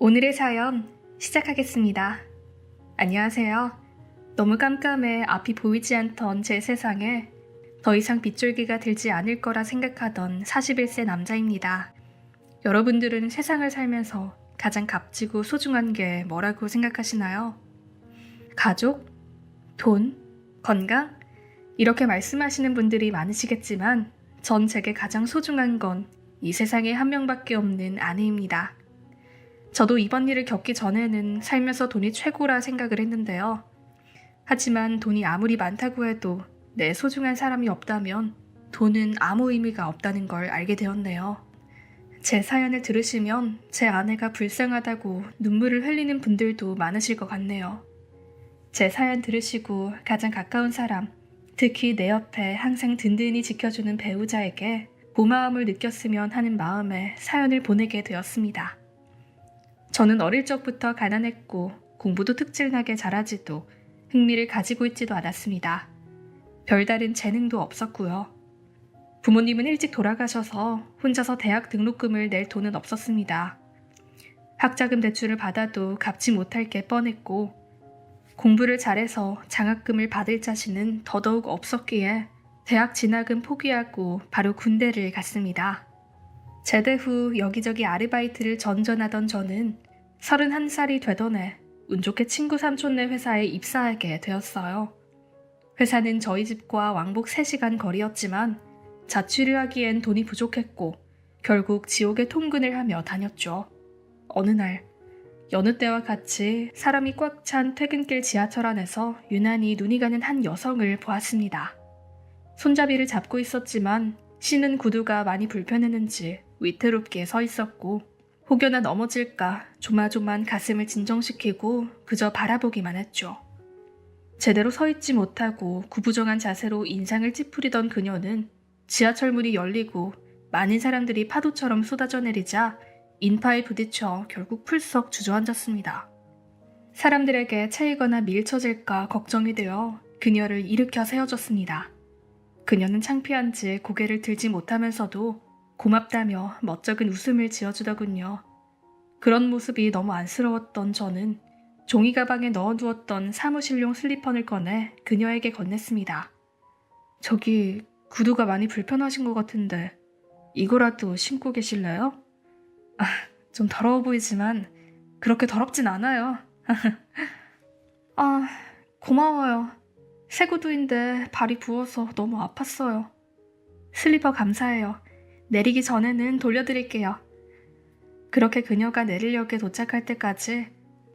오늘의 사연 시작하겠습니다. 안녕하세요. 너무 깜깜해 앞이 보이지 않던 제 세상에 더 이상 빗줄기가 들지 않을 거라 생각하던 41세 남자입니다. 여러분들은 세상을 살면서 가장 값지고 소중한 게 뭐라고 생각하시나요? 가족? 돈? 건강? 이렇게 말씀하시는 분들이 많으시겠지만 전 제게 가장 소중한 건 이 세상에 한 명밖에 없는 아내입니다. 저도 이번 일을 겪기 전에는 살면서 돈이 최고라 생각을 했는데요. 하지만 돈이 아무리 많다고 해도 내 소중한 사람이 없다면 돈은 아무 의미가 없다는 걸 알게 되었네요. 제 사연을 들으시면 제 아내가 불쌍하다고 눈물을 흘리는 분들도 많으실 것 같네요. 제 사연 들으시고 가장 가까운 사람, 특히 내 옆에 항상 든든히 지켜주는 배우자에게 고마움을 느꼈으면 하는 마음에 사연을 보내게 되었습니다. 저는 어릴 적부터 가난했고 공부도 특질나게 잘하지도 흥미를 가지고 있지도 않았습니다. 별다른 재능도 없었고요. 부모님은 일찍 돌아가셔서 혼자서 대학 등록금을 낼 돈은 없었습니다. 학자금 대출을 받아도 갚지 못할 게 뻔했고 공부를 잘해서 장학금을 받을 자신은 더더욱 없었기에 대학 진학은 포기하고 바로 군대를 갔습니다. 제대 후 여기저기 아르바이트를 전전하던 저는 31살이 되던 해 운 좋게 친구 삼촌네 회사에 입사하게 되었어요. 회사는 저희 집과 왕복 3시간 거리였지만 자취를 하기엔 돈이 부족했고 결국 지옥의 통근을 하며 다녔죠. 어느 날 여느 때와 같이 사람이 꽉 찬 퇴근길 지하철 안에서 유난히 눈이 가는 한 여성을 보았습니다. 손잡이를 잡고 있었지만 신은 구두가 많이 불편했는지 위태롭게 서 있었고 혹여나 넘어질까 조마조만 가슴을 진정시키고 그저 바라보기만 했죠. 제대로 서 있지 못하고 구부정한 자세로 인상을 찌푸리던 그녀는 지하철 문이 열리고 많은 사람들이 파도처럼 쏟아져 내리자 인파에 부딪혀 결국 풀썩 주저앉았습니다. 사람들에게 차이거나 밀쳐질까 걱정이 되어 그녀를 일으켜 세워줬습니다. 그녀는 창피한지 고개를 들지 못하면서도 고맙다며 멋쩍은 웃음을 지어주더군요. 그런 모습이 너무 안쓰러웠던 저는 종이 가방에 넣어두었던 사무실용 슬리퍼를 꺼내 그녀에게 건넸습니다. 저기 구두가 많이 불편하신 것 같은데 이거라도 신고 계실래요? 좀 더러워 보이지만 그렇게 더럽진 않아요. 고마워요. 새 구두인데 발이 부어서 너무 아팠어요. 슬리퍼 감사해요. 내리기 전에는 돌려드릴게요. 그렇게 그녀가 내리역에 도착할 때까지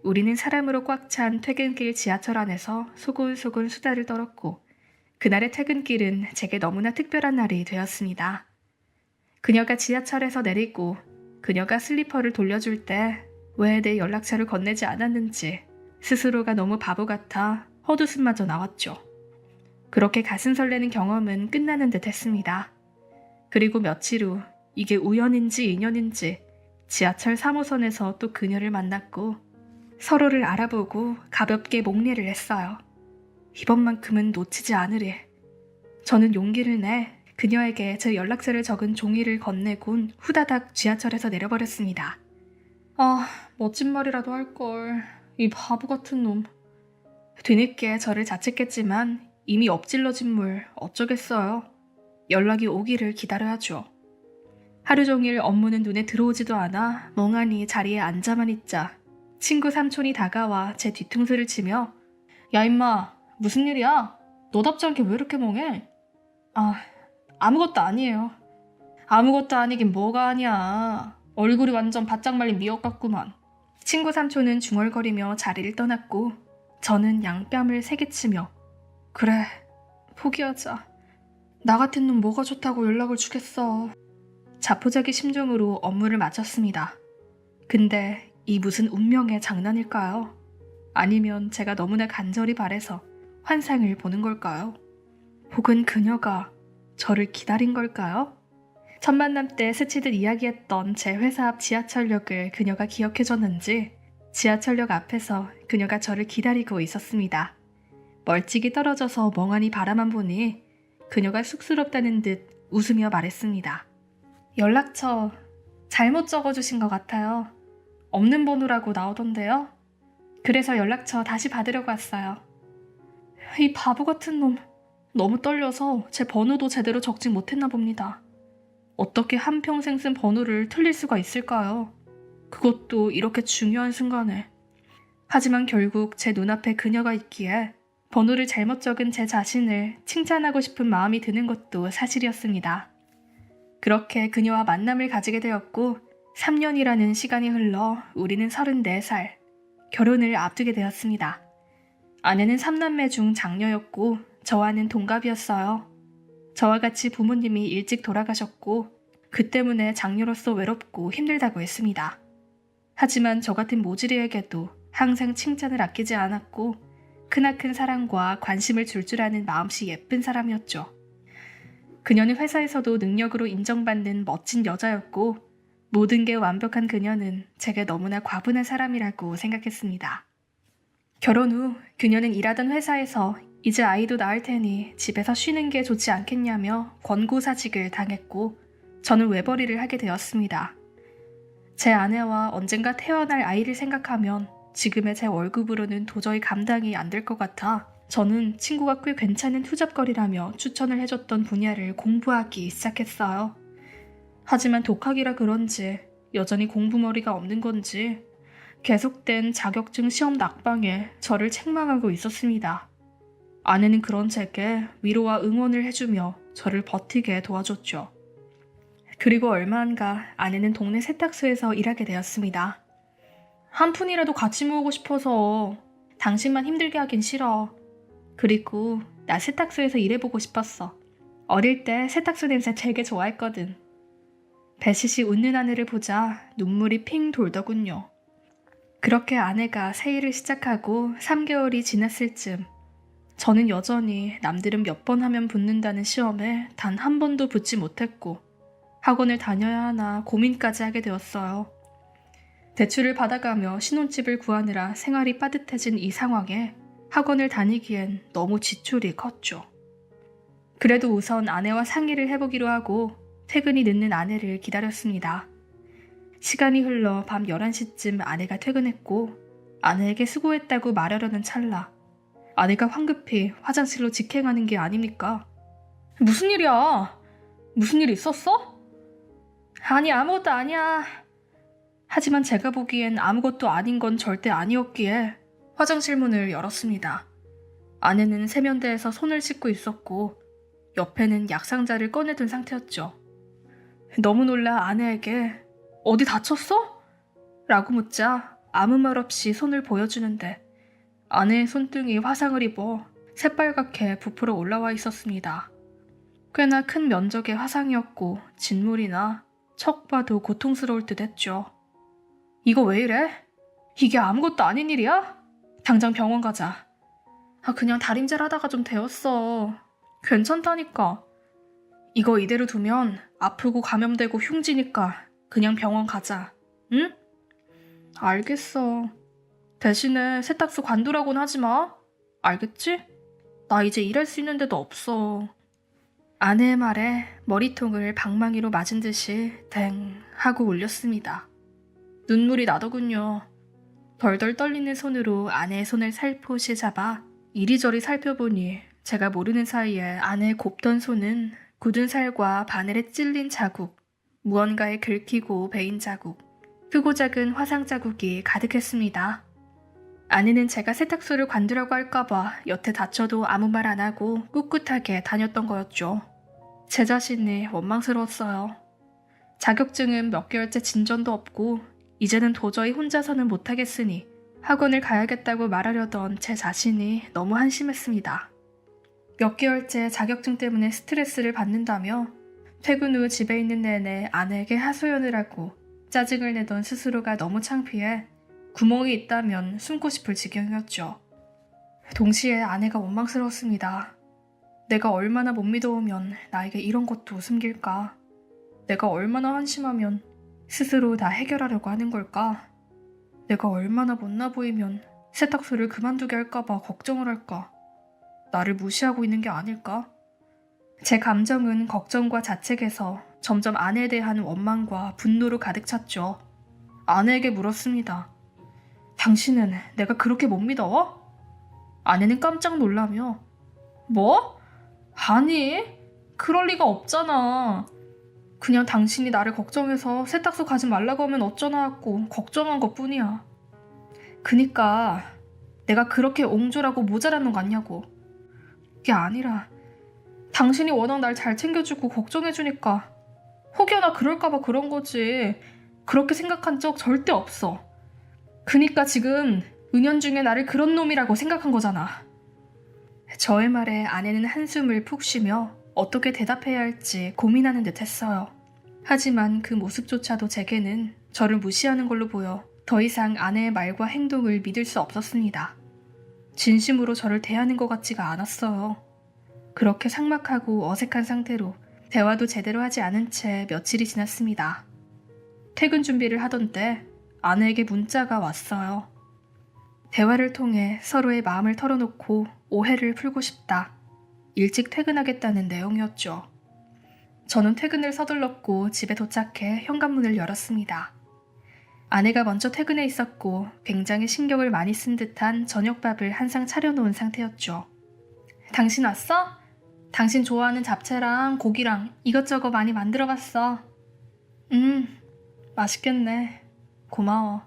우리는 사람으로 꽉 찬 퇴근길 지하철 안에서 소곤소곤 수다를 떨었고 그날의 퇴근길은 제게 너무나 특별한 날이 되었습니다. 그녀가 지하철에서 내리고 그녀가 슬리퍼를 돌려줄 때 왜 내 연락처를 건네지 않았는지 스스로가 너무 바보 같아 헛웃음마저 나왔죠. 그렇게 가슴 설레는 경험은 끝나는 듯 했습니다. 그리고 며칠 후 이게 우연인지 인연인지 지하철 3호선에서 또 그녀를 만났고 서로를 알아보고 가볍게 목례를 했어요. 이번만큼은 놓치지 않으리. 저는 용기를 내 그녀에게 제 연락처를 적은 종이를 건네곤 후다닥 지하철에서 내려버렸습니다. 멋진 말이라도 할걸. 이 바보 같은 놈. 뒤늦게 저를 자책했지만 이미 엎질러진 물 어쩌겠어요. 연락이 오기를 기다려야죠. 하루 종일 업무는 눈에 들어오지도 않아 멍하니 자리에 앉아만 있자 친구 삼촌이 다가와 제 뒤통수를 치며 야 임마 무슨 일이야? 너답지 않게 왜 이렇게 멍해? 아무것도 아니에요. 아무것도 아니긴 뭐가 아니야. 얼굴이 완전 바짝 말린 미역 같구만. 친구 삼촌은 중얼거리며 자리를 떠났고 저는 양뺨을 세게치며 그래 포기하자. 나 같은 놈 뭐가 좋다고 연락을 주겠어. 자포자기 심정으로 업무를 마쳤습니다. 근데 이 무슨 운명의 장난일까요? 아니면 제가 너무나 간절히 바래서 환상을 보는 걸까요? 혹은 그녀가 저를 기다린 걸까요? 첫 만남 때 스치듯 이야기했던 제 회사 앞 지하철역을 그녀가 기억해줬는지 지하철역 앞에서 그녀가 저를 기다리고 있었습니다. 멀찍이 떨어져서 멍하니 바라만 보니 그녀가 쑥스럽다는 듯 웃으며 말했습니다. 연락처 잘못 적어주신 것 같아요. 없는 번호라고 나오던데요. 그래서 연락처 다시 받으려고 왔어요. 이 바보 같은 놈. 너무 떨려서 제 번호도 제대로 적지 못했나 봅니다. 어떻게 한평생 쓴 번호를 틀릴 수가 있을까요? 그것도 이렇게 중요한 순간에. 하지만 결국 제 눈앞에 그녀가 있기에 번호를 잘못 적은 제 자신을 칭찬하고 싶은 마음이 드는 것도 사실이었습니다. 그렇게 그녀와 만남을 가지게 되었고 3년이라는 시간이 흘러 우리는 34살, 결혼을 앞두게 되었습니다. 아내는 3남매 중 장녀였고 저와는 동갑이었어요. 저와 같이 부모님이 일찍 돌아가셨고 그 때문에 장녀로서 외롭고 힘들다고 했습니다. 하지만 저 같은 모질이에게도 항상 칭찬을 아끼지 않았고 크나큰 사랑과 관심을 줄 아는 마음씨 예쁜 사람이었죠. 그녀는 회사에서도 능력으로 인정받는 멋진 여자였고 모든 게 완벽한 그녀는 제게 너무나 과분한 사람이라고 생각했습니다. 결혼 후 그녀는 일하던 회사에서 이제 아이도 낳을 테니 집에서 쉬는 게 좋지 않겠냐며 권고사직을 당했고 저는 외벌이를 하게 되었습니다. 제 아내와 언젠가 태어날 아이를 생각하면 지금의 제 월급으로는 도저히 감당이 안 될 것 같아 저는 친구가 꽤 괜찮은 투잡거리라며 추천을 해줬던 분야를 공부하기 시작했어요. 하지만 독학이라 그런지 여전히 공부머리가 없는 건지 계속된 자격증 시험 낙방에 저를 책망하고 있었습니다. 아내는 그런 제게 위로와 응원을 해주며 저를 버티게 도와줬죠. 그리고 얼마 안가 아내는 동네 세탁소에서 일하게 되었습니다. 한 푼이라도 같이 모으고 싶어서 당신만 힘들게 하긴 싫어. 그리고 나 세탁소에서 일해보고 싶었어. 어릴 때 세탁소 냄새 되게 좋아했거든. 배시시 웃는 아내를 보자 눈물이 핑 돌더군요. 그렇게 아내가 새 일을 시작하고 3개월이 지났을 즈음 저는 여전히 남들은 몇 번 하면 붙는다는 시험에 단 한 번도 붙지 못했고 학원을 다녀야 하나 고민까지 하게 되었어요. 대출을 받아가며 신혼집을 구하느라 생활이 빠듯해진 이 상황에 학원을 다니기엔 너무 지출이 컸죠. 그래도 우선 아내와 상의를 해보기로 하고 퇴근이 늦는 아내를 기다렸습니다. 시간이 흘러 밤 11시쯤 아내가 퇴근했고 아내에게 수고했다고 말하려는 찰나 아내가 황급히 화장실로 직행하는 게 아닙니까? 무슨 일이야? 무슨 일 있었어? 아니 아무것도 아니야. 하지만 제가 보기엔 아무것도 아닌 건 절대 아니었기에 화장실 문을 열었습니다. 아내는 세면대에서 손을 씻고 있었고 옆에는 약상자를 꺼내둔 상태였죠. 너무 놀라 아내에게 어디 다쳤어? 라고 묻자 아무 말 없이 손을 보여주는데 아내의 손등이 화상을 입어 새빨갛게 부풀어 올라와 있었습니다. 꽤나 큰 면적의 화상이었고 진물이나 척 봐도 고통스러울 듯 했죠. 이거 왜 이래? 이게 아무것도 아닌 일이야? 당장 병원 가자. 그냥 다림질 하다가 좀 데웠어. 괜찮다니까. 이거 이대로 두면 아프고 감염되고 흉지니까 그냥 병원 가자. 응? 알겠어. 대신에 세탁소 관두라고는 하지 마. 알겠지? 나 이제 일할 수 있는 데도 없어. 아내의 말에 머리통을 방망이로 맞은 듯이 댕 하고 울렸습니다. 눈물이 나더군요. 덜덜 떨리는 손으로 아내의 손을 살포시 잡아 이리저리 살펴보니 제가 모르는 사이에 아내의 곱던 손은 굳은 살과 바늘에 찔린 자국, 무언가에 긁히고 베인 자국, 크고 작은 화상 자국이 가득했습니다. 아내는 제가 세탁소를 관두라고 할까봐 여태 다쳐도 아무 말 안 하고 꿋꿋하게 다녔던 거였죠. 제 자신이 원망스러웠어요. 자격증은 몇 개월째 진전도 없고 이제는 도저히 혼자서는 못하겠으니 학원을 가야겠다고 말하려던 제 자신이 너무 한심했습니다. 몇 개월째 자격증 때문에 스트레스를 받는다며 퇴근 후 집에 있는 내내 아내에게 하소연을 하고 짜증을 내던 스스로가 너무 창피해 구멍이 있다면 숨고 싶을 지경이었죠. 동시에 아내가 원망스러웠습니다. 내가 얼마나 못 믿어오면 나에게 이런 것도 숨길까? 내가 얼마나 한심하면 스스로 다 해결하려고 하는 걸까? 내가 얼마나 못나 보이면 세탁소를 그만두게 할까봐 걱정을 할까? 나를 무시하고 있는 게 아닐까? 제 감정은 걱정과 자책에서 점점 아내에 대한 원망과 분노로 가득 찼죠. 아내에게 물었습니다. 당신은 내가 그렇게 못 믿어? 아내는 깜짝 놀라며 뭐? 아니, 그럴 리가 없잖아. 그냥 당신이 나를 걱정해서 세탁소 가지 말라고 하면 어쩌나 하고 걱정한 것뿐이야. 그니까 내가 그렇게 옹졸하고 모자란 놈 같냐고. 그게 아니라 당신이 워낙 날 잘 챙겨주고 걱정해주니까 혹여나 그럴까봐 그런 거지. 그렇게 생각한 적 절대 없어. 그니까 지금 은연중에 나를 그런 놈이라고 생각한 거잖아. 저의 말에 아내는 한숨을 푹 쉬며 어떻게 대답해야 할지 고민하는 듯 했어요. 하지만 그 모습조차도 제게는 저를 무시하는 걸로 보여 더 이상 아내의 말과 행동을 믿을 수 없었습니다. 진심으로 저를 대하는 것 같지가 않았어요. 그렇게 삭막하고 어색한 상태로 대화도 제대로 하지 않은 채 며칠이 지났습니다. 퇴근 준비를 하던 때 아내에게 문자가 왔어요. 대화를 통해 서로의 마음을 털어놓고 오해를 풀고 싶다. 일찍 퇴근하겠다는 내용이었죠. 저는 퇴근을 서둘렀고 집에 도착해 현관문을 열었습니다. 아내가 먼저 퇴근해 있었고 굉장히 신경을 많이 쓴 듯한 저녁밥을 한상 차려놓은 상태였죠. 당신 왔어? 당신 좋아하는 잡채랑 고기랑 이것저것 많이 만들어봤어. 맛있겠네. 고마워.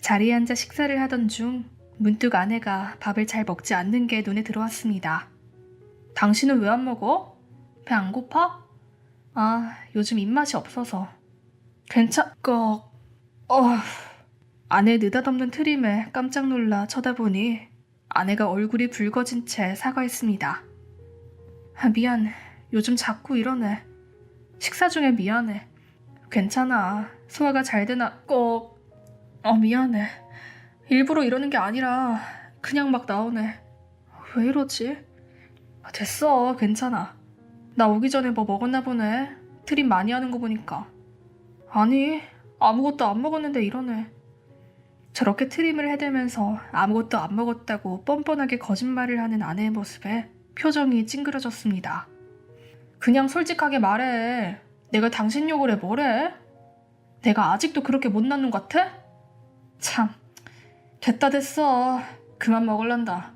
자리에 앉아 식사를 하던 중 문득 아내가 밥을 잘 먹지 않는 게 눈에 들어왔습니다. 당신은 왜 안 먹어? 배 안 고파? 아, 요즘 입맛이 없어서. 아내 느닷없는 트림에 깜짝 놀라 쳐다보니 아내가 얼굴이 붉어진 채 사과했습니다. 미안. 요즘 자꾸 이러네. 식사 중에 미안해. 괜찮아. 소화가 잘 되나 미안해. 일부러 이러는 게 아니라 그냥 막 나오네. 왜 이러지? 됐어. 괜찮아. 나 오기 전에 뭐 먹었나 보네. 트림 많이 하는 거 보니까. 아니, 아무것도 안 먹었는데 이러네. 저렇게 트림을 해대면서 아무것도 안 먹었다고 뻔뻔하게 거짓말을 하는 아내의 모습에 표정이 찡그러졌습니다. 그냥 솔직하게 말해. 내가 당신 욕을 해 뭐래? 내가 아직도 그렇게 못난 놈 같아? 참, 됐다 됐어. 그만 먹을란다.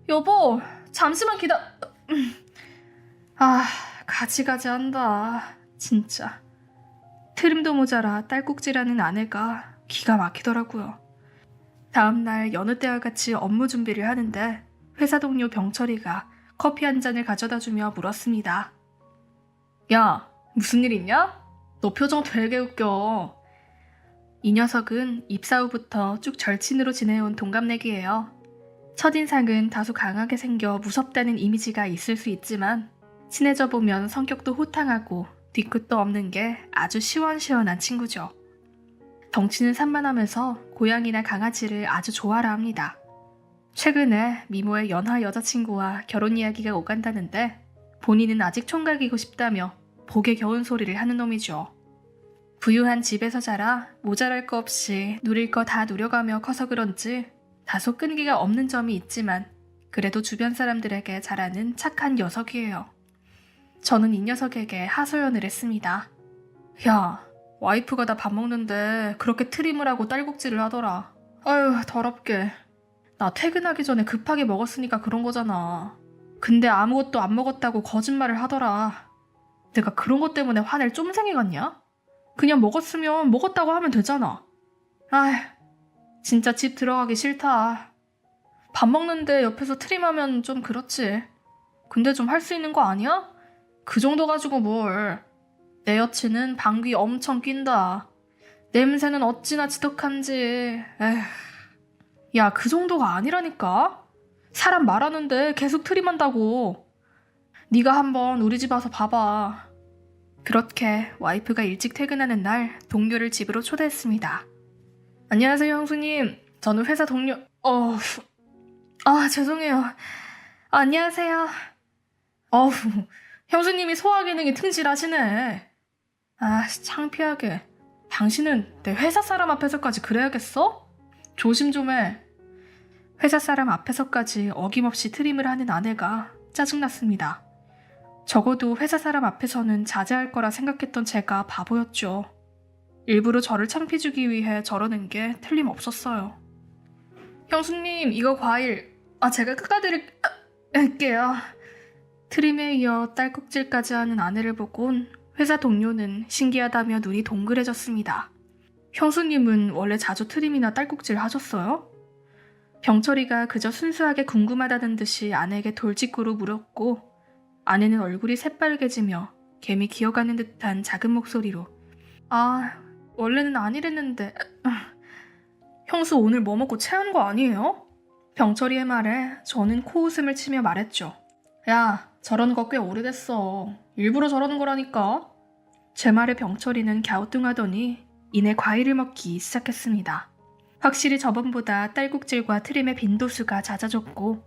여보, 잠시만 가지가지 한다. 진짜. 트림도 모자라 딸꾹질하는 아내가 기가 막히더라고요. 다음날 여느 때와 같이 업무 준비를 하는데 회사 동료 병철이가 커피 한 잔을 가져다주며 물었습니다. 야, 무슨 일 있냐? 너 표정 되게 웃겨. 이 녀석은 입사 후부터 쭉 절친으로 지내온 동갑내기예요. 첫인상은 다소 강하게 생겨 무섭다는 이미지가 있을 수 있지만 친해져 보면 성격도 호탕하고 뒤끝도 없는 게 아주 시원시원한 친구죠. 덩치는 산만하면서 고양이나 강아지를 아주 좋아라 합니다. 최근에 미모의 연하 여자친구와 결혼 이야기가 오간다는데 본인은 아직 총각이고 싶다며 복에 겨운 소리를 하는 놈이죠. 부유한 집에서 자라 모자랄 거 없이 누릴 거 다 누려가며 커서 그런지 다소 끈기가 없는 점이 있지만 그래도 주변 사람들에게 잘하는 착한 녀석이에요. 저는 이 녀석에게 하소연을 했습니다. 야, 와이프가 나 밥 먹는데 그렇게 트림을 하고 딸꾹질을 하더라. 아유, 더럽게. 나 퇴근하기 전에 급하게 먹었으니까 그런 거잖아. 근데 아무것도 안 먹었다고 거짓말을 하더라. 내가 그런 것 때문에 화낼 쫌생이 같냐? 그냥 먹었으면 먹었다고 하면 되잖아. 아휴, 진짜 집 들어가기 싫다. 밥 먹는데 옆에서 트림하면 좀 그렇지. 근데 좀 할 수 있는 거 아니야? 그 정도 가지고 뭘. 내 여친은 방귀 엄청 낀다. 냄새는 어찌나 지독한지. 에휴. 야, 그 정도가 아니라니까? 사람 말하는데 계속 트림한다고. 네가 한번 우리 집 와서 봐봐. 그렇게 와이프가 일찍 퇴근하는 날 동료를 집으로 초대했습니다. 안녕하세요, 형수님. 저는 회사 동료... 죄송해요. 안녕하세요. 형수님이 소화 기능이 튼실하시네. 창피하게. 당신은 내 회사 사람 앞에서까지 그래야겠어? 조심 좀 해. 회사 사람 앞에서까지 어김없이 트림을 하는 아내가 짜증났습니다. 적어도 회사 사람 앞에서는 자제할 거라 생각했던 제가 바보였죠. 일부러 저를 창피주기 위해 저러는 게 틀림없었어요. 형수님, 이거 과일. 제가 깎아드릴게요. 트림에 이어 딸꾹질까지 하는 아내를 보곤 회사 동료는 신기하다며 눈이 동그래졌습니다. 형수님은 원래 자주 트림이나 딸꾹질 하셨어요? 병철이가 그저 순수하게 궁금하다는 듯이 아내에게 돌직구로 물었고, 아내는 얼굴이 새빨개지며 개미 기어가는 듯한 작은 목소리로 원래는 아니랬는데. 형수 오늘 뭐 먹고 체한 거 아니에요? 병철이의 말에 저는 코웃음을 치며 말했죠. 야, 저런 거 꽤 오래됐어. 일부러 저러는 거라니까. 제 말에 병철이는 갸우뚱하더니 이내 과일을 먹기 시작했습니다. 확실히 저번보다 딸꾹질과 트림의 빈도수가 잦아졌고,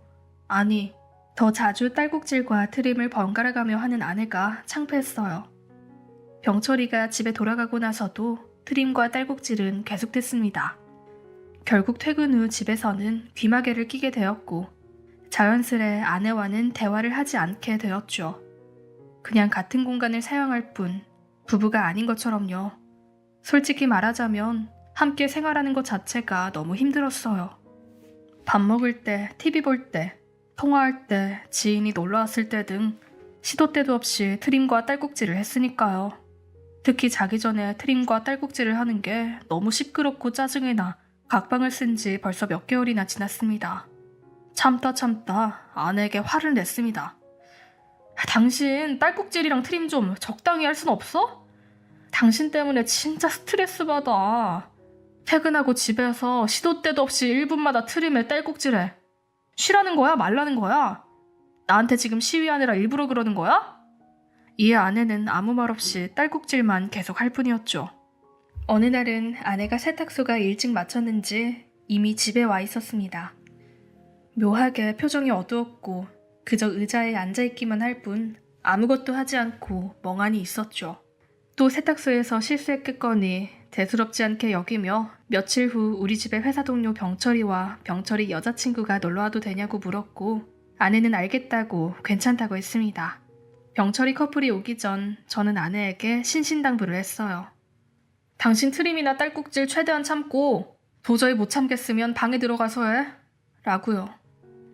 아니, 더 자주 딸꾹질과 트림을 번갈아가며 하는 아내가 창피했어요. 병철이가 집에 돌아가고 나서도 트림과 딸꾹질은 계속됐습니다. 결국 퇴근 후 집에서는 귀마개를 끼게 되었고, 자연스레 아내와는 대화를 하지 않게 되었죠. 그냥 같은 공간을 사용할 뿐 부부가 아닌 것처럼요. 솔직히 말하자면 함께 생활하는 것 자체가 너무 힘들었어요. 밥 먹을 때, TV 볼 때, 통화할 때, 지인이 놀러왔을 때 등 시도 때도 없이 트림과 딸꾹질을 했으니까요. 특히 자기 전에 트림과 딸꾹질을 하는 게 너무 시끄럽고 짜증이 나 각방을 쓴 지 벌써 몇 개월이나 지났습니다. 참다 아내에게 화를 냈습니다. 당신 딸꾹질이랑 트림 좀 적당히 할 순 없어? 당신 때문에 진짜 스트레스 받아. 퇴근하고 집에서 시도 때도 없이 1분마다 트림에 딸꾹질해. 쉬라는 거야? 말라는 거야? 나한테 지금 시위하느라 일부러 그러는 거야? 이에 아내는 아무 말 없이 딸꾹질만 계속 할 뿐이었죠. 어느 날은 아내가 세탁소가 일찍 마쳤는지 이미 집에 와 있었습니다. 묘하게 표정이 어두웠고 그저 의자에 앉아있기만 할 뿐 아무것도 하지 않고 멍하니 있었죠. 또 세탁소에서 실수했겠거니 대수롭지 않게 여기며 며칠 후 우리 집에 회사 동료 병철이와 병철이 여자친구가 놀러와도 되냐고 물었고, 아내는 알겠다고 괜찮다고 했습니다. 병철이 커플이 오기 전 저는 아내에게 신신당부를 했어요. 당신 트림이나 딸꾹질 최대한 참고 도저히 못 참겠으면 방에 들어가서 해. 라고요.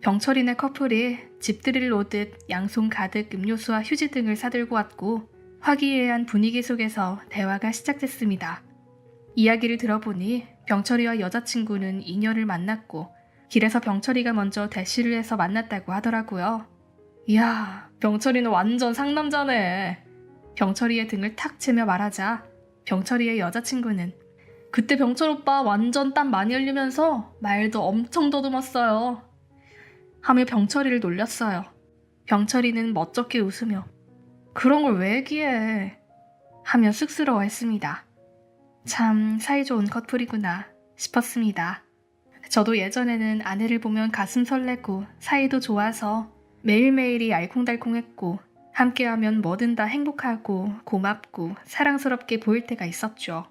병철이네 커플이 집들이를 오듯 양손 가득 음료수와 휴지 등을 사들고 왔고, 화기애애한 분위기 속에서 대화가 시작됐습니다. 이야기를 들어보니 병철이와 여자친구는 인연을 만났고 길에서 병철이가 먼저 대시를 해서 만났다고 하더라고요. 이야, 병철이는 완전 상남자네. 병철이의 등을 탁 치며 말하자 병철이의 여자친구는 그때 병철 오빠 완전 땀 많이 흘리면서 말도 엄청 더듬었어요. 하며 병철이를 놀렸어요. 병철이는 멋쩍게 웃으며 그런 걸 왜 얘기해? 하며 쑥스러워했습니다. 참 사이좋은 커플이구나 싶었습니다. 저도 예전에는 아내를 보면 가슴 설레고 사이도 좋아서 매일매일이 알콩달콩했고 함께하면 뭐든 다 행복하고 고맙고 사랑스럽게 보일 때가 있었죠.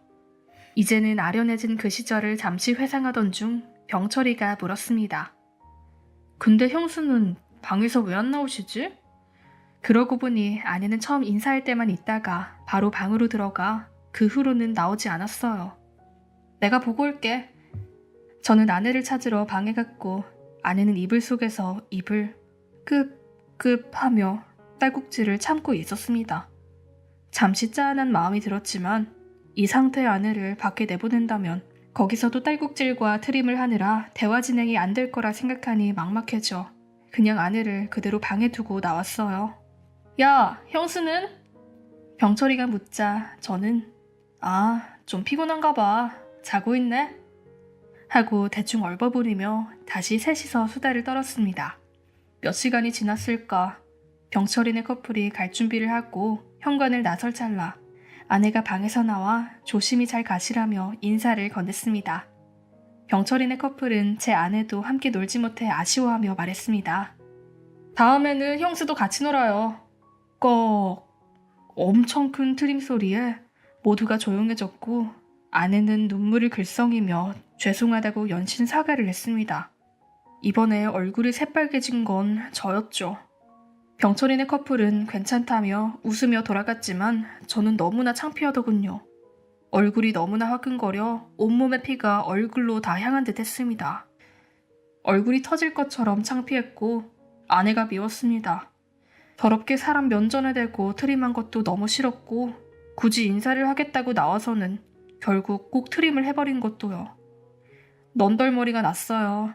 이제는 아련해진 그 시절을 잠시 회상하던 중 병철이가 물었습니다. 근데 형수는 방에서 왜 안 나오시지? 그러고 보니 아내는 처음 인사할 때만 있다가 바로 방으로 들어가 그 후로는 나오지 않았어요. 내가 보고 올게. 저는 아내를 찾으러 방에 갔고 아내는 이불 속에서 입을 하며 딸꾹질을 참고 있었습니다. 잠시 짠한 마음이 들었지만 이 상태의 아내를 밖에 내보낸다면 거기서도 딸꾹질과 트림을 하느라 대화 진행이 안 될 거라 생각하니 막막해져 그냥 아내를 그대로 방에 두고 나왔어요. 야, 형수는? 병철이가 묻자 저는 좀 피곤한가 봐. 자고 있네? 하고 대충 얼버무리며 다시 셋이서 수다를 떨었습니다. 몇 시간이 지났을까? 병철이네 커플이 갈 준비를 하고 현관을 나설 찰나 아내가 방에서 나와 조심히 잘 가시라며 인사를 건넸습니다. 병철이네 커플은 제 아내도 함께 놀지 못해 아쉬워하며 말했습니다. 다음에는 형수도 같이 놀아요. 꺽. 엄청 큰 트림 소리에 모두가 조용해졌고 아내는 눈물을 글썽이며 죄송하다고 연신 사과를 했습니다. 이번에 얼굴이 새빨개진 건 저였죠. 병철이네 커플은 괜찮다며 웃으며 돌아갔지만 저는 너무나 창피하더군요. 얼굴이 너무나 화끈거려 온몸의 피가 얼굴로 다 향한 듯 했습니다. 얼굴이 터질 것처럼 창피했고 아내가 미웠습니다. 더럽게 사람 면전에 대고 트림한 것도 너무 싫었고 굳이 인사를 하겠다고 나와서는 결국 꼭 트림을 해버린 것도요. 넌덜머리가 났어요.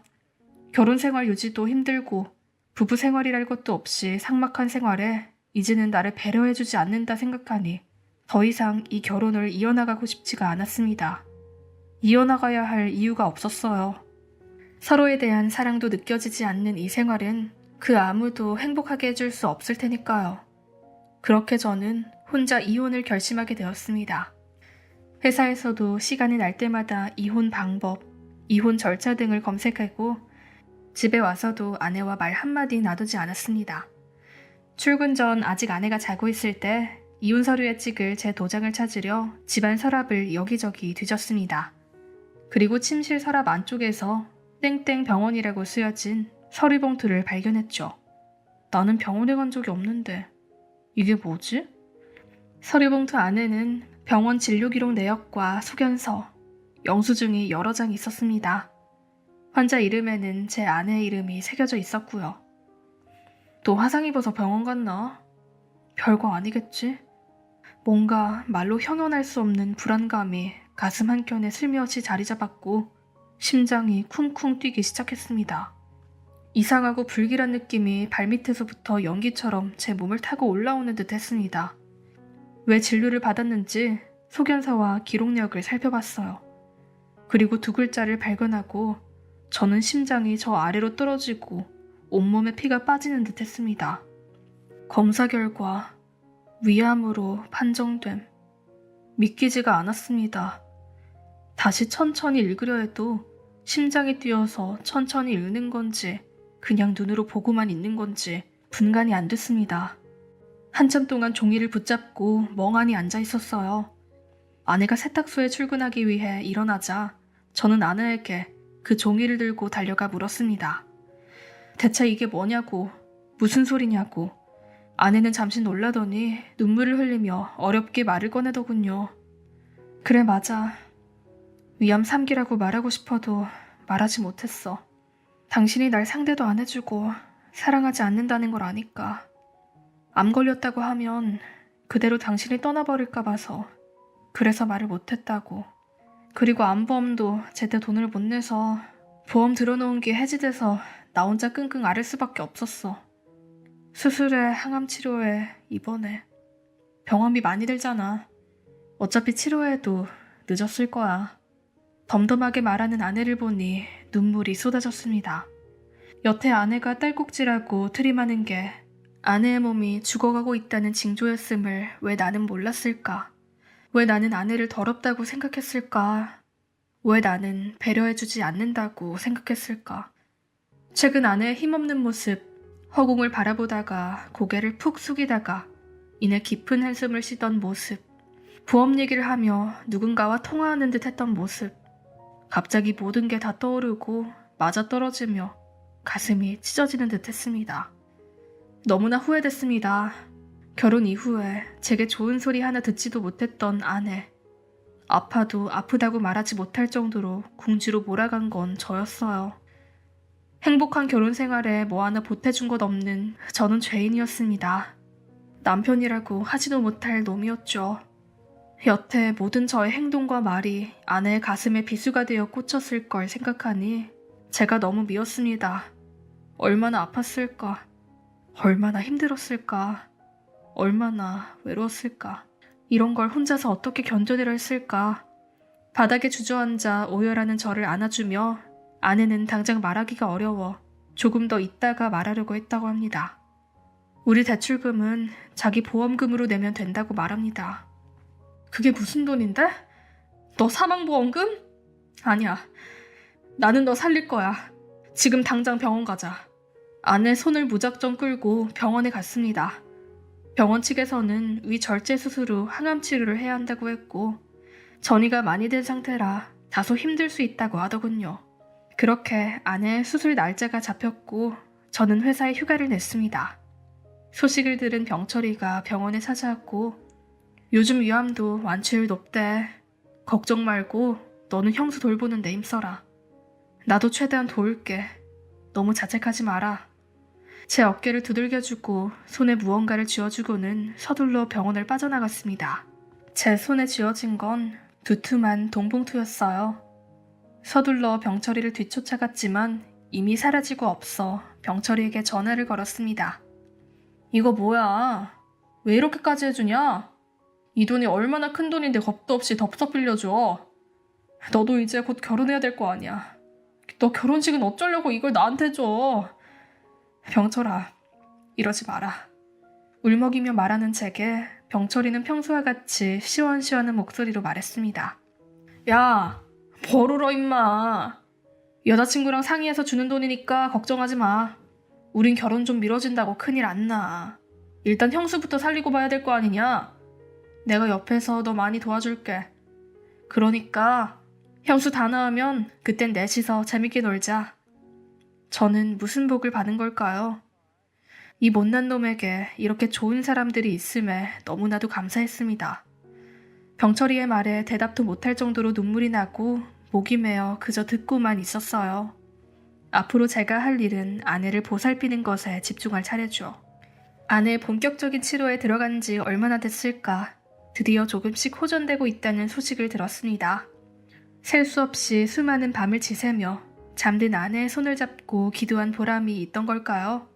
결혼 생활 유지도 힘들고 부부 생활이랄 것도 없이 삭막한 생활에 이제는 나를 배려해주지 않는다 생각하니 더 이상 이 결혼을 이어나가고 싶지가 않았습니다. 이어나가야 할 이유가 없었어요. 서로에 대한 사랑도 느껴지지 않는 이 생활은 그 아무도 행복하게 해줄 수 없을 테니까요. 그렇게 저는 혼자 이혼을 결심하게 되었습니다. 회사에서도 시간이 날 때마다 이혼 방법, 이혼 절차 등을 검색하고 집에 와서도 아내와 말 한마디 놔두지 않았습니다. 출근 전 아직 아내가 자고 있을 때 이혼 서류에 찍을 제 도장을 찾으려 집안 서랍을 여기저기 뒤졌습니다. 그리고 침실 서랍 안쪽에서 땡땡 병원이라고 쓰여진 서류 봉투를 발견했죠. 나는 병원에 간 적이 없는데 이게 뭐지? 서류 봉투 안에는 병원 진료 기록 내역과 소견서, 영수증이 여러 장 있었습니다. 환자 이름에는 제 아내의 이름이 새겨져 있었고요. 또 화상 입어서 병원 갔나? 별거 아니겠지? 뭔가 말로 형용할 수 없는 불안감이 가슴 한켠에 슬며시 자리 잡았고 심장이 쿵쿵 뛰기 시작했습니다. 이상하고 불길한 느낌이 발밑에서부터 연기처럼 제 몸을 타고 올라오는 듯 했습니다. 왜 진료를 받았는지 소견서와 기록력을 살펴봤어요. 그리고 두 글자를 발견하고 저는 심장이 저 아래로 떨어지고 온몸에 피가 빠지는 듯 했습니다. 검사 결과 위암으로 판정됨. 믿기지가 않았습니다. 다시 천천히 읽으려 해도 심장이 뛰어서 천천히 읽는 건지 그냥 눈으로 보고만 있는 건지 분간이 안 됐습니다. 한참 동안 종이를 붙잡고 멍하니 앉아 있었어요. 아내가 세탁소에 출근하기 위해 일어나자 저는 아내에게 그 종이를 들고 달려가 물었습니다. 대체 이게 뭐냐고, 무슨 소리냐고. 아내는 잠시 놀라더니 눈물을 흘리며 어렵게 말을 꺼내더군요. 그래, 맞아. 위암 3기라고 말하고 싶어도 말하지 못했어. 당신이 날 상대도 안 해주고 사랑하지 않는다는 걸 아니까. 암 걸렸다고 하면 그대로 당신이 떠나버릴까 봐서 그래서 말을 못했다고. 그리고 암보험도 제때 돈을 못 내서 보험 들어놓은 게 해지돼서 나 혼자 끙끙 앓을 수밖에 없었어. 수술에 항암 치료에 입원해. 병원비 많이 들잖아. 어차피 치료해도 늦었을 거야. 덤덤하게 말하는 아내를 보니 눈물이 쏟아졌습니다. 여태 아내가 딸꾹질하고 트림하는 게 아내의 몸이 죽어가고 있다는 징조였음을 왜 나는 몰랐을까? 왜 나는 아내를 더럽다고 생각했을까? 왜 나는 배려해주지 않는다고 생각했을까? 최근 아내의 힘없는 모습, 허공을 바라보다가 고개를 푹 숙이다가 이내 깊은 한숨을 쉬던 모습, 부업 얘기를 하며 누군가와 통화하는 듯 했던 모습, 갑자기 모든 게 다 떠오르고 맞아떨어지며 가슴이 찢어지는 듯 했습니다. 너무나 후회됐습니다. 결혼 이후에 제게 좋은 소리 하나 듣지도 못했던 아내. 아파도 아프다고 말하지 못할 정도로 궁지로 몰아간 건 저였어요. 행복한 결혼 생활에 뭐 하나 보태준 것 없는 저는 죄인이었습니다. 남편이라고 하지도 못할 놈이었죠. 여태 모든 저의 행동과 말이 아내의 가슴에 비수가 되어 꽂혔을 걸 생각하니 제가 너무 미웠습니다. 얼마나 아팠을까? 얼마나 힘들었을까? 얼마나 외로웠을까? 이런 걸 혼자서 어떻게 견뎌내려 했을까? 바닥에 주저앉아 오열하는 저를 안아주며 아내는 당장 말하기가 어려워 조금 더 있다가 말하려고 했다고 합니다. 우리 대출금은 자기 보험금으로 내면 된다고 말합니다. 그게 무슨 돈인데? 너 사망보험금? 아니야. 나는 너 살릴 거야. 지금 당장 병원 가자. 아내 손을 무작정 끌고 병원에 갔습니다. 병원 측에서는 위 절제 수술 후 항암 치료를 해야 한다고 했고 전이가 많이 된 상태라 다소 힘들 수 있다고 하더군요. 그렇게 아내의 수술 날짜가 잡혔고 저는 회사에 휴가를 냈습니다. 소식을 들은 병철이가 병원에 찾아왔고 요즘 위암도 완치율 높대. 걱정 말고 너는 형수 돌보는 데 힘써라. 나도 최대한 도울게. 너무 자책하지 마라. 제 어깨를 두들겨주고 손에 무언가를 쥐어주고는 서둘러 병원을 빠져나갔습니다. 제 손에 쥐어진 건 두툼한 돈봉투였어요. 서둘러 병철이를 뒤쫓아갔지만 이미 사라지고 없어 병철이에게 전화를 걸었습니다. 이거 뭐야? 왜 이렇게까지 해주냐? 이 돈이 얼마나 큰 돈인데 겁도 없이 덥석 빌려줘. 너도 이제 곧 결혼해야 될 거 아니야. 너 결혼식은 어쩌려고 이걸 나한테 줘. 병철아, 이러지 마라. 울먹이며 말하는 제게 병철이는 평소와 같이 시원시원한 목소리로 말했습니다. 야, 벌어라 임마. 여자친구랑 상의해서 주는 돈이니까 걱정하지 마. 우린 결혼 좀 미뤄진다고 큰일 안 나. 일단 형수부터 살리고 봐야 될 거 아니냐. 내가 옆에서 너 많이 도와줄게. 그러니까 형수 다 나으면 그땐 넷이서 재밌게 놀자. 저는 무슨 복을 받은 걸까요? 이 못난 놈에게 이렇게 좋은 사람들이 있음에 너무나도 감사했습니다. 병철이의 말에 대답도 못할 정도로 눈물이 나고 목이 메어 그저 듣고만 있었어요. 앞으로 제가 할 일은 아내를 보살피는 것에 집중할 차례죠. 아내의 본격적인 치료에 들어간 지 얼마나 됐을까? 드디어 조금씩 호전되고 있다는 소식을 들었습니다. 셀 수 없이 수많은 밤을 지새며 잠든 아내의 손을 잡고 기도한 보람이 있던 걸까요?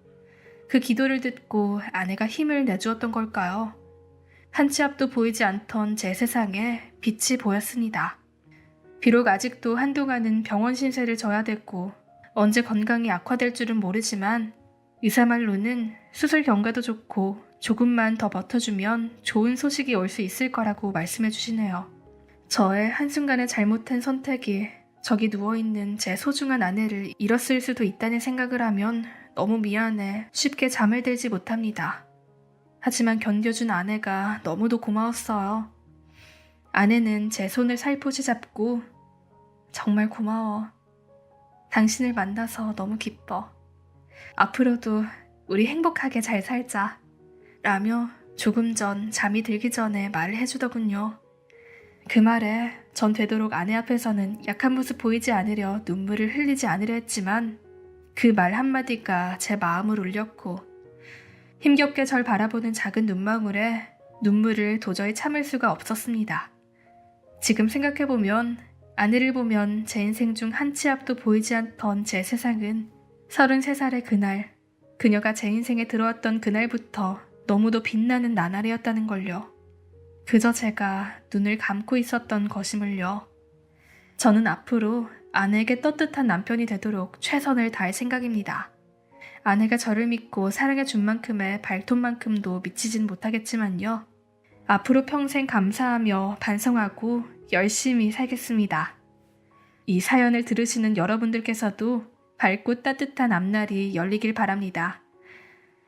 그 기도를 듣고 아내가 힘을 내주었던 걸까요? 한 치 앞도 보이지 않던 제 세상에 빛이 보였습니다. 비록 아직도 한동안은 병원 신세를 져야 됐고 언제 건강이 악화될 줄은 모르지만 의사 말로는 수술 경과도 좋고 조금만 더 버텨주면 좋은 소식이 올 수 있을 거라고 말씀해 주시네요. 저의 한순간의 잘못한 선택이 저기 누워있는 제 소중한 아내를 잃었을 수도 있다는 생각을 하면 너무 미안해 쉽게 잠을 들지 못합니다. 하지만 견뎌준 아내가 너무도 고마웠어요. 아내는 제 손을 살포시 잡고 정말 고마워. 당신을 만나서 너무 기뻐. 앞으로도 우리 행복하게 잘 살자. 라며 조금 전 잠이 들기 전에 말을 해주더군요. 그 말에 전 되도록 아내 앞에서는 약한 모습 보이지 않으려 눈물을 흘리지 않으려 했지만 그 말 한마디가 제 마음을 울렸고 힘겹게 절 바라보는 작은 눈망울에 눈물을 도저히 참을 수가 없었습니다. 지금 생각해보면 아내를 보면 제 인생 중 한 치 앞도 보이지 않던 제 세상은 33살의 그날, 그녀가 제 인생에 들어왔던 그날부터 너무도 빛나는 나날이었다는 걸요. 그저 제가 눈을 감고 있었던 것임을요. 저는 앞으로 아내에게 떳떳한 남편이 되도록 최선을 다할 생각입니다. 아내가 저를 믿고 사랑해준 만큼의 발톱만큼도 미치진 못하겠지만요. 앞으로 평생 감사하며 반성하고 열심히 살겠습니다. 이 사연을 들으시는 여러분들께서도 밝고 따뜻한 앞날이 열리길 바랍니다.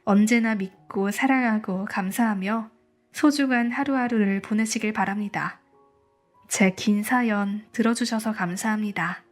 언제나 믿고 사랑하고 감사하며 소중한 하루하루를 보내시길 바랍니다. 제 긴 사연 들어주셔서 감사합니다.